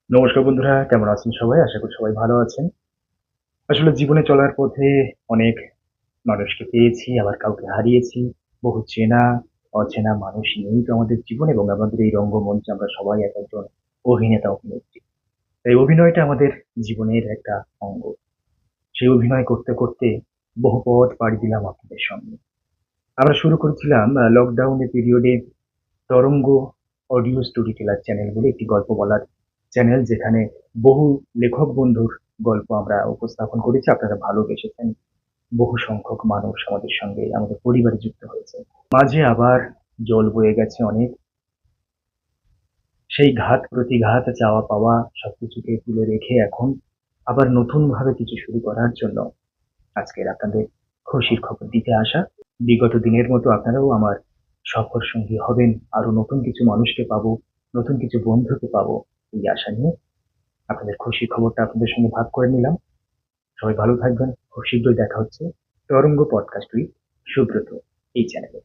নমস্কার বন্ধুরা, কেমন আছেন সবাই? আশা করি সবাই ভালো আছেন। আসলে জীবনে চলার পথে অনেক মানুষকে পেয়েছি, আবার কাউকে হারিয়েছি। বহু চেনা, অচেনা মানুষ নিয়েই তো আমাদের জীবন এবং আমাদের এই রঙ্গমঞ্চে আমরা সবাই একেকজন অভিনেতা, অভিনেত্রী। তাই অভিনয়টা আমাদের জীবনের একটা অঙ্গ। সেই অভিনয় করতে, করতে বহু পথ পাড়ি দিলাম আপনাদের সঙ্গে। আমরা শুরু করেছিলাম লকডাউনের পিরিয়ডে তরঙ্গ অডিও স্টোরি টেলার চ্যানেল বলে একটি গল্প বলার চ্যানেল, যেখানে বহু লেখক বন্ধুর গল্প আমরা উপস্থাপন করেছি। আপনারা ভালোবেসেছেন। বহু সংখ্যক মানুষ আমাদের সঙ্গে আমাদের পরিবারে যুক্ত হয়েছে। মাঝে আবার জল বয়ে গেছে অনেক। সেই ঘাত প্রতিঘাত, চাওয়া পাওয়া সবকিছুকে তুলে রেখে এখন আবার নতুনভাবে কিছু শুরু করার জন্য আজকের আপনাদের খুশির খবর দিতে আসা। বিগত দিনের মতো আপনারাও আমার সফর সঙ্গী হবেন। আরো নতুন কিছু মানুষকে পাবো, নতুন কিছু বন্ধুকে পাবো, এই আশা নিয়ে আপনাদের খুশির খবরটা আপনাদের সঙ্গে ভাগ করে নিলাম। সবাই ভালো থাকবেন। খুব শীঘ্রই দেখা হচ্ছে তরঙ্গ পডকাস্ট উইথ সুব্রত এই চ্যানেলে।